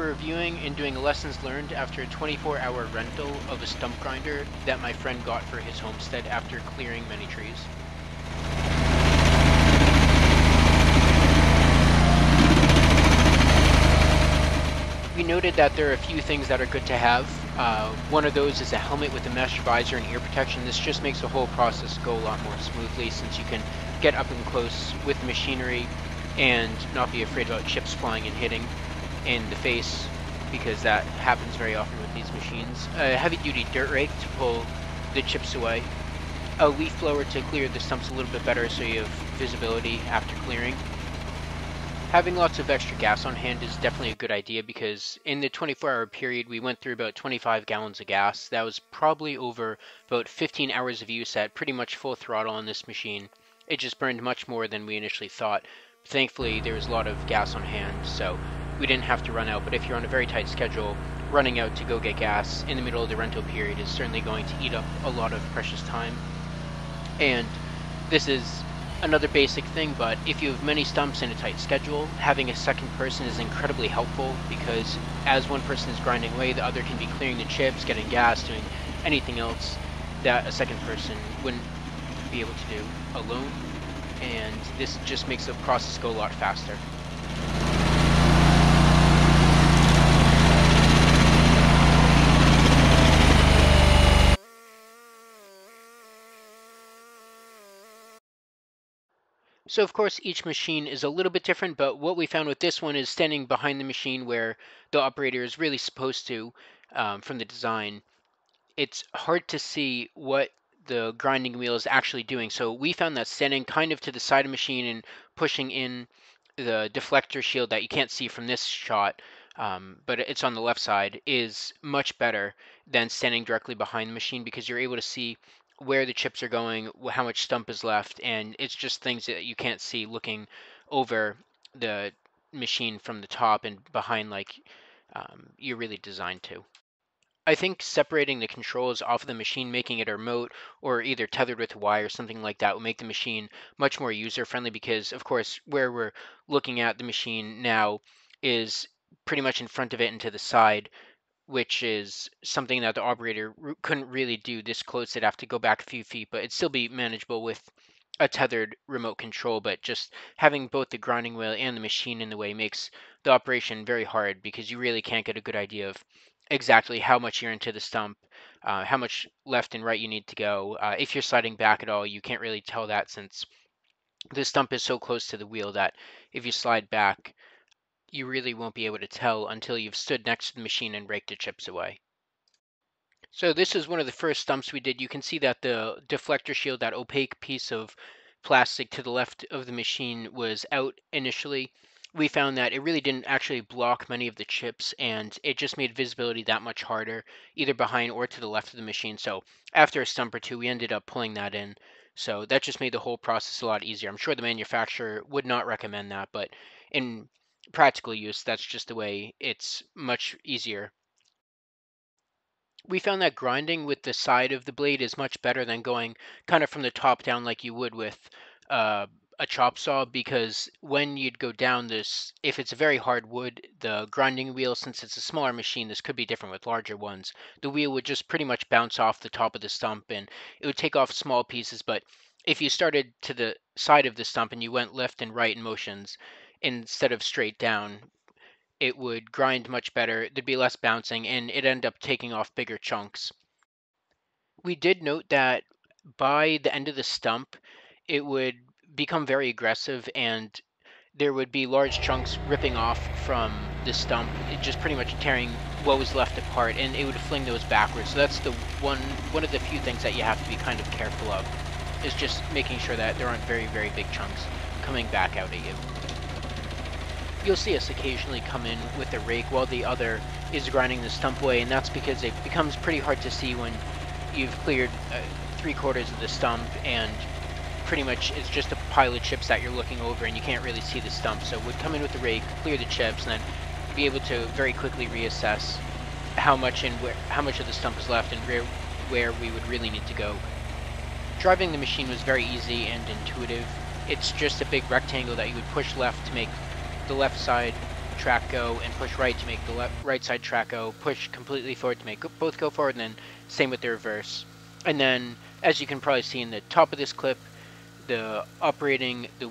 for reviewing and doing a lessons learned after a 24-hour rental of a stump grinder that my friend got for his homestead after clearing many trees. We noted that there are a few things that are good to have. One of those is a helmet with a mesh visor and ear protection. This just makes the whole process go a lot more smoothly since you can get up and close with machinery and not be afraid about chips flying and hitting in the face, because that happens very often with these machines. A heavy-duty dirt rake to pull the chips away. A leaf blower to clear the stumps a little bit better so you have visibility after clearing. Having lots of extra gas on hand is definitely a good idea, because in the 24-hour period we went through about 25 gallons of gas. That was probably over about 15 hours of use at pretty much full throttle on this machine. It just burned much more than we initially thought. Thankfully there was a lot of gas on hand, so we didn't have to run out, but if you're on a very tight schedule, running out to go get gas in the middle of the rental period is certainly going to eat up a lot of precious time. And this is another basic thing, but if you have many stumps in a tight schedule, having a second person is incredibly helpful, because as one person is grinding away, the other can be clearing the chips, getting gas, doing anything else that a second person wouldn't be able to do alone, and this just makes the process go a lot faster. So of course each machine is a little bit different, but what we found with this one is standing behind the machine where the operator is really supposed to, from the design, it's hard to see what the grinding wheel is actually doing. So we found that standing kind of to the side of the machine and pushing in the deflector shield that you can't see from this shot, but it's on the left side, is much better than standing directly behind the machine, because you're able to see where the chips are going, how much stump is left, and it's just things that you can't see looking over the machine from the top and behind like you're really designed to. I think separating the controls off of the machine, making it a remote or either tethered with a wire or something like that, will make the machine much more user-friendly, because, of course, where we're looking at the machine now is pretty much in front of it and to the side, which is something that the operator couldn't really do this close. They'd have to go back a few feet, but it'd still be manageable with a tethered remote control. But just having both the grinding wheel and the machine in the way makes the operation very hard, because you really can't get a good idea of exactly how much you're into the stump, how much left and right you need to go. If you're sliding back at all, you can't really tell that, since the stump is so close to the wheel that if you slide back, you really won't be able to tell until you've stood next to the machine and raked the chips away. So this is one of the first stumps we did. You can see that the deflector shield, that opaque piece of plastic to the left of the machine, was out initially. We found that it really didn't actually block many of the chips, and it just made visibility that much harder, either behind or to the left of the machine. So after a stump or two, we ended up pulling that in. So that just made the whole process a lot easier. I'm sure the manufacturer would not recommend that, but in practical use, that's just the way it's much easier. We found that grinding with the side of the blade is much better than going kind of from the top down like you would with a chop saw, because when you'd go down this, if it's a very hard wood, the grinding wheel, since it's a smaller machine, this could be different with larger ones, the wheel would just pretty much bounce off the top of the stump and it would take off small pieces. But if you started to the side of the stump and you went left and right in motions instead of straight down, it would grind much better, there'd be less bouncing, and it'd end up taking off bigger chunks. We did note that by the end of the stump, it would become very aggressive, and there would be large chunks ripping off from the stump, it just pretty much tearing what was left apart, and it would fling those backwards. So that's the one of the few things that you have to be kind of careful of, is just making sure that there aren't very, very big chunks coming back out at you. You'll see us occasionally come in with a rake while the other is grinding the stump away, and that's because it becomes pretty hard to see when you've cleared 3/4 of the stump and pretty much it's just a pile of chips that you're looking over and you can't really see the stump. So we'd come in with the rake, clear the chips, and then be able to very quickly reassess how much of the stump is left and where we would really need to go. Driving the machine was very easy and intuitive. It's just a big rectangle that you would push left to make the left side track go, and push right to make the right side track go, push completely forward to make both go forward, and then same with the reverse. And then, as you can probably see in the top of this clip, the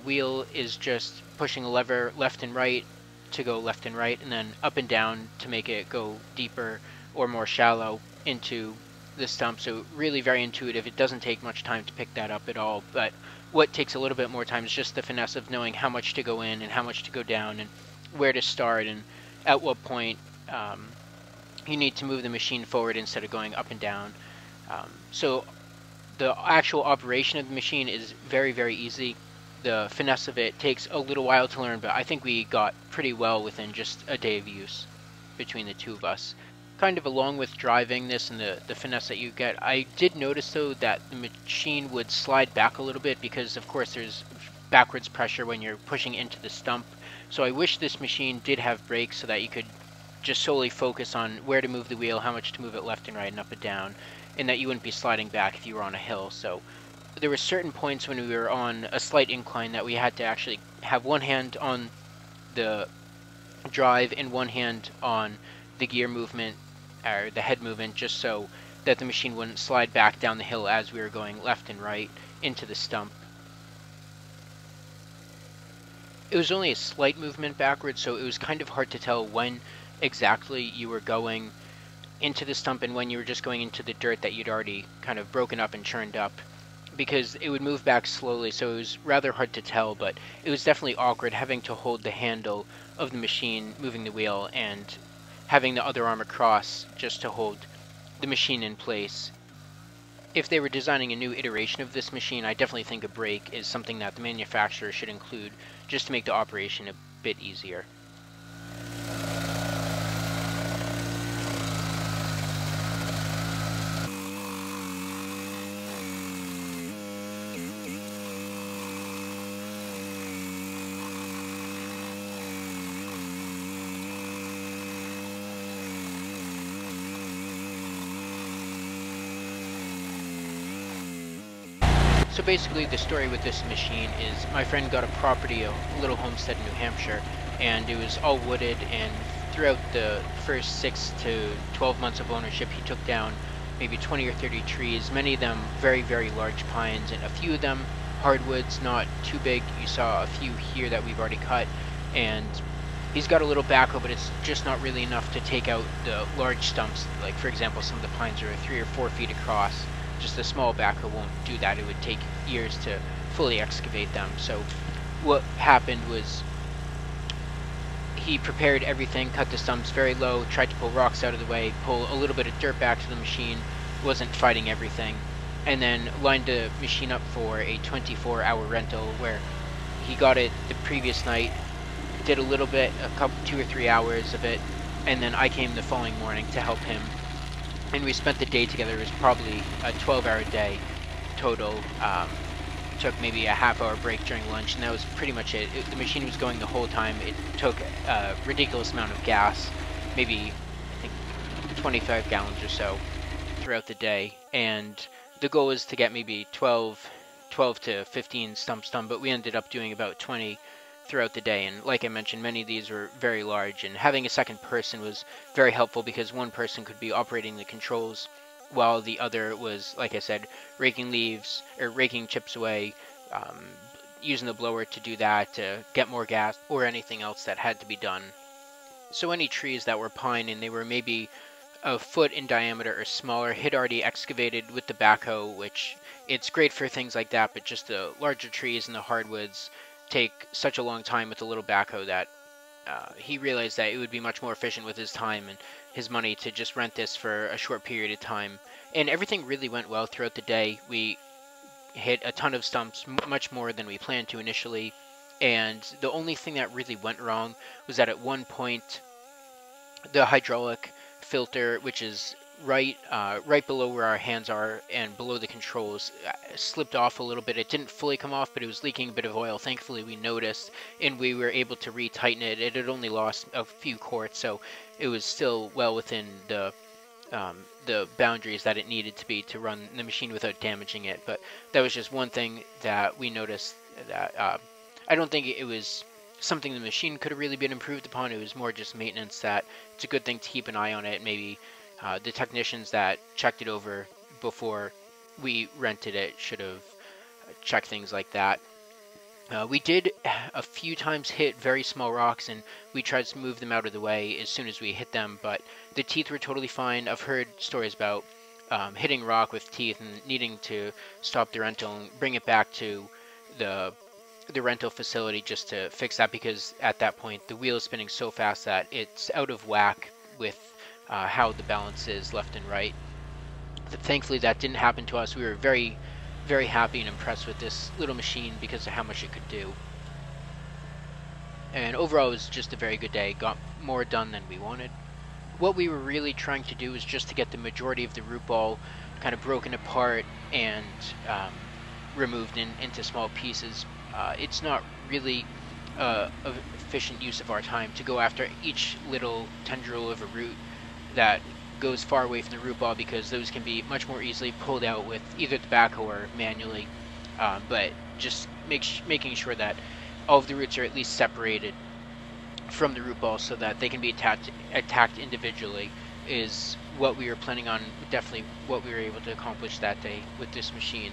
wheel is just pushing a lever left and right to go left and right, and then up and down to make it go deeper or more shallow into the stump. So really very intuitive. It doesn't take much time to pick that up at all, but what takes a little bit more time is just the finesse of knowing how much to go in and how much to go down and where to start and at what point you need to move the machine forward instead of going up and down. So the actual operation of the machine is very, very easy. The finesse of it takes a little while to learn, but I think we got pretty well within just a day of use between the two of us. Kind of along with driving this and the finesse that you get, I did notice though that the machine would slide back a little bit because of course there's backwards pressure when you're pushing into the stump. So I wish this machine did have brakes so that you could just solely focus on where to move the wheel, how much to move it left and right and up and down, and that you wouldn't be sliding back if you were on a hill. So there were certain points when we were on a slight incline that we had to actually have one hand on the drive and one hand on the gear movement or the head movement, just so that the machine wouldn't slide back down the hill as we were going left and right into the stump. It was only a slight movement backwards, so it was kind of hard to tell when exactly you were going into the stump and when you were just going into the dirt that you'd already kind of broken up and churned up, because it would move back slowly, so it was rather hard to tell. But it was definitely awkward having to hold the handle of the machine moving the wheel and having the other arm across just to hold the machine in place. If they were designing a new iteration of this machine, I definitely think a brake is something that the manufacturer should include just to make the operation a bit easier. So basically the story with this machine is my friend got a property, a little homestead in New Hampshire, and it was all wooded, and throughout the first 6 to 12 months of ownership he took down maybe 20 or 30 trees, many of them very, very large pines, and a few of them hardwoods, not too big. You saw a few here that we've already cut, and he's got a little backhoe, but it's just not really enough to take out the large stumps. Like for example, some of the pines are 3 or 4 feet across. Just a small backhoe won't do that. It would take years to fully excavate them. So what happened was he prepared everything, cut the stumps very low, tried to pull rocks out of the way, pull a little bit of dirt back to the machine, wasn't fighting everything, and then lined the machine up for a 24-hour rental where he got it the previous night, did a little bit, 2 or 3 hours of it, and then I came the following morning to help him. And we spent the day together. It was probably a 12-hour day total. Took maybe a half-hour break during lunch, and that was pretty much it. The machine was going the whole time. It took a ridiculous amount of gas, maybe I think 25 gallons or so throughout the day. And the goal was to get maybe 12 to 15 stumps done, but we ended up doing about 20 throughout the day. And like I mentioned, many of these were very large, and having a second person was very helpful because one person could be operating the controls while the other was, like I said, raking leaves or raking chips away, using the blower to do that, to get more gas or anything else that had to be done. So any trees that were pine and they were maybe a foot in diameter or smaller, he'd already excavated with the backhoe, which it's great for things like that, but just the larger trees and the hardwoods take such a long time with a little backhoe that he realized that it would be much more efficient with his time and his money to just rent this for a short period of time. And everything really went well throughout the day. We hit a ton of stumps, much more than we planned to initially, and the only thing that really went wrong was that at one point the hydraulic filter, which is right below where our hands are and below the controls, slipped off a little bit. It didn't fully come off, but it was leaking a bit of oil. Thankfully we noticed and we were able to retighten it. It had only lost a few quarts, so it was still well within the boundaries that it needed to be to run the machine without damaging it. But that was just one thing that we noticed that I don't think it was something the machine could have really been improved upon. It was more just maintenance that it's a good thing to keep an eye on it. Maybe the technicians that checked it over before we rented it should have checked things like that. We did a few times hit very small rocks, and we tried to move them out of the way as soon as we hit them, but the teeth were totally fine. I've heard stories about hitting rock with teeth and needing to stop the rental and bring it back to the rental facility just to fix that, because at that point the wheel is spinning so fast that it's out of whack with how the balance is left and right. Thankfully that didn't happen to us. We were very, very happy and impressed with this little machine because of how much it could do. And overall it was just a very good day. Got more done than we wanted. What we were really trying to do was just to get the majority of the root ball kind of broken apart and removed into small pieces. It's not really an efficient use of our time to go after each little tendril of a root that goes far away from the root ball, because those can be much more easily pulled out with either the backhoe or manually. But just making sure that all of the roots are at least separated from the root ball so that they can be attacked individually is what we were planning on, definitely what we were able to accomplish that day with this machine.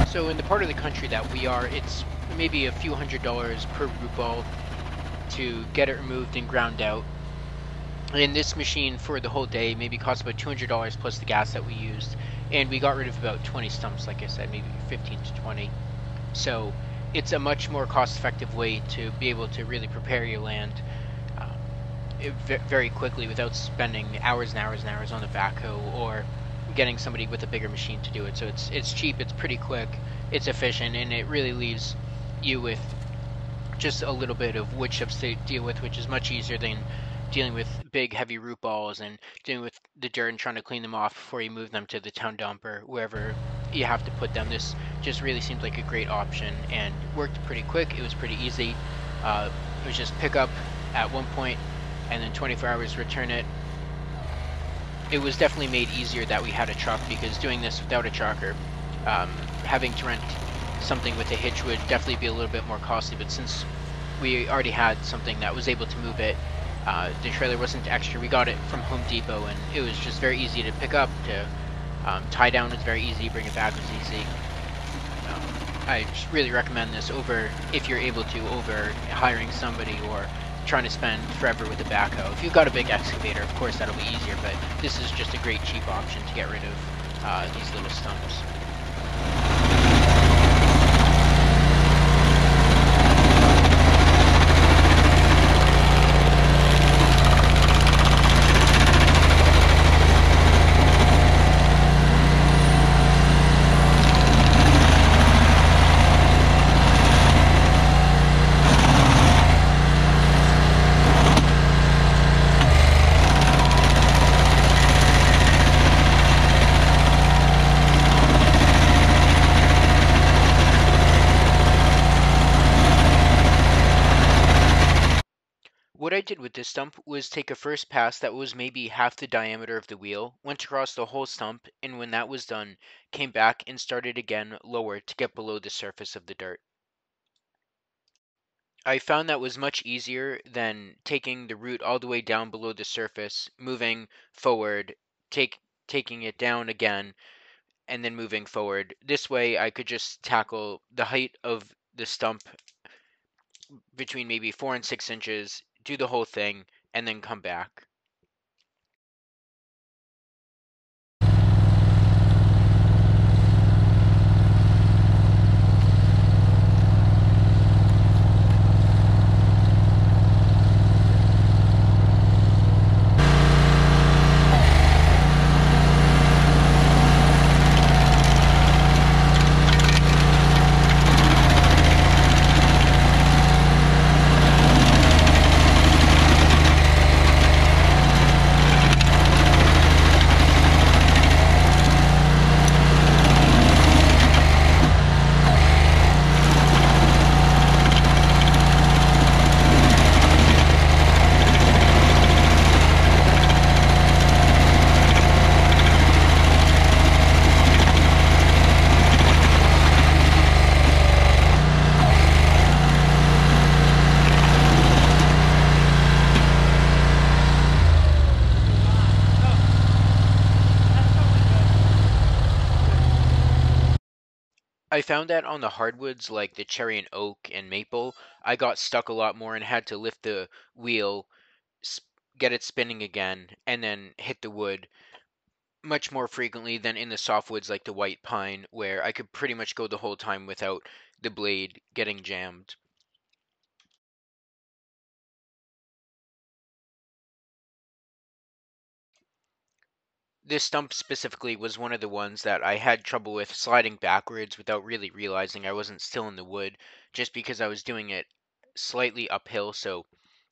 So in the part of the country that we are, it's maybe a few $100s per root ball to get it removed and ground out. And this machine for the whole day maybe cost about $200 plus the gas that we used. And we got rid of about 20 stumps, like I said, maybe 15 to 20. So it's a much more cost-effective way to be able to really prepare your land very quickly without spending hours and hours and hours on the backhoe or getting somebody with a bigger machine to do it. So it's cheap, it's pretty quick, it's efficient, and it really leaves you with just a little bit of wood chips to deal with, which is much easier than dealing with big heavy root balls and dealing with the dirt and trying to clean them off before you move them to the town dump or wherever you have to put them. This just really seems like a great option and worked pretty quick. It was pretty easy. It was just pick up at one point and then 24 hours return it. It was definitely made easier that we had a truck, because doing this without a truck or having to rent something with a hitch would definitely be a little bit more costly. But since we already had something that was able to move it, the trailer wasn't extra. We got it from Home Depot, and it was just very easy to pick up, to tie down was very easy, bring it back was easy. I just really recommend this over, if you're able to, over hiring somebody or trying to spend forever with a backhoe. If you've got a big excavator, of course that'll be easier, but this is just a great cheap option to get rid of these little stumps. What I did with this stump was take a first pass that was maybe half the diameter of the wheel, went across the whole stump, and when that was done, came back and started again lower to get below the surface of the dirt. I found that was much easier than taking the root all the way down below the surface, moving forward, taking it down again, and then moving forward. This way I could just tackle the height of the stump between maybe 4 and 6 inches, do the whole thing, and then come back. I found that on the hardwoods like the cherry and oak and maple, I got stuck a lot more and had to lift the wheel, get it spinning again, and then hit the wood much more frequently than in the softwoods like the white pine, where I could pretty much go the whole time without the blade getting jammed. This stump specifically was one of the ones that I had trouble with sliding backwards without really realizing I wasn't still in the wood, just because I was doing it slightly uphill, so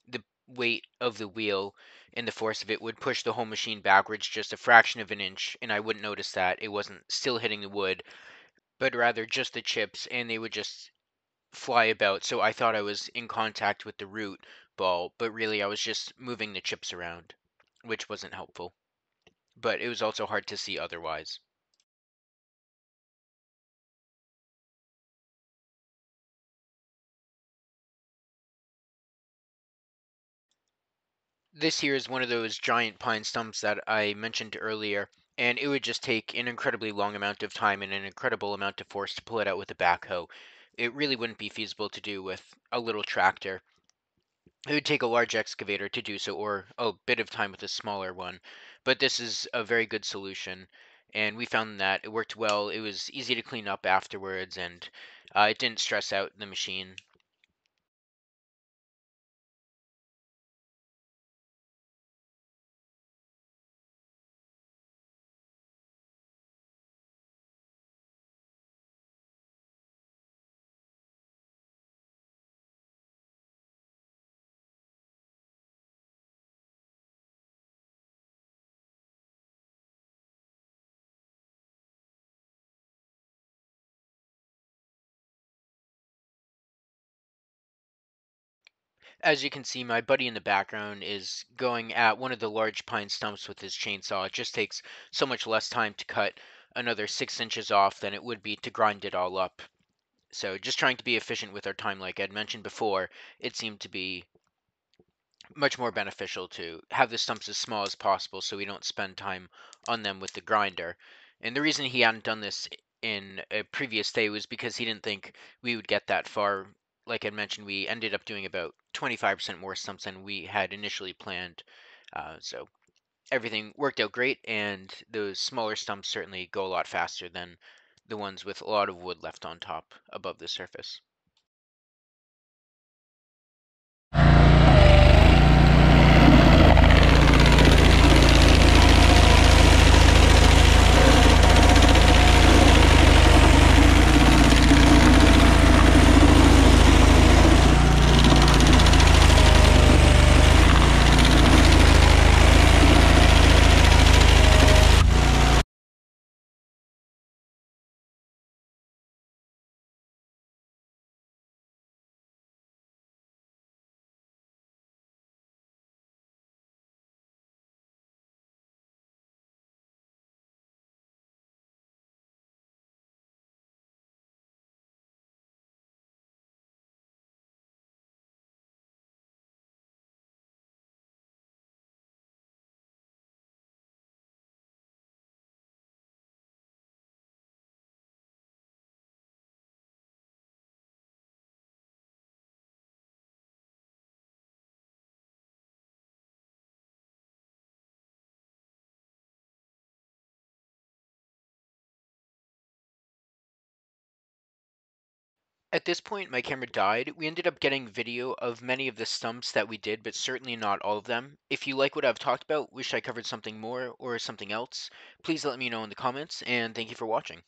the weight of the wheel and the force of it would push the whole machine backwards just a fraction of an inch, and I wouldn't notice that it wasn't still hitting the wood, but rather just the chips, and they would just fly about. So I thought I was in contact with the root ball, but really I was just moving the chips around, which wasn't helpful. But it was also hard to see otherwise. This here is one of those giant pine stumps that I mentioned earlier, and it would just take an incredibly long amount of time and an incredible amount of force to pull it out with a backhoe. It really wouldn't be feasible to do with a little tractor. It would take a large excavator to do so, or a bit of time with a smaller one. But this is a very good solution, and we found that it worked well. It was easy to clean up afterwards, and it didn't stress out the machine. As you can see, my buddy in the background is going at one of the large pine stumps with his chainsaw. It just takes so much less time to cut another 6 inches off than it would be to grind it all up. So just trying to be efficient with our time, like I'd mentioned before, it seemed to be much more beneficial to have the stumps as small as possible so we don't spend time on them with the grinder. And the reason he hadn't done this in a previous day was because he didn't think we would get that far. Like I mentioned, we ended up doing about 25% more stumps than we had initially planned. So everything worked out great, and those smaller stumps certainly go a lot faster than the ones with a lot of wood left on top above the surface. At this point, my camera died. We ended up getting video of many of the stumps that we did, but certainly not all of them. If you like what I've talked about, wish I covered something more or something else, please let me know in the comments, and thank you for watching.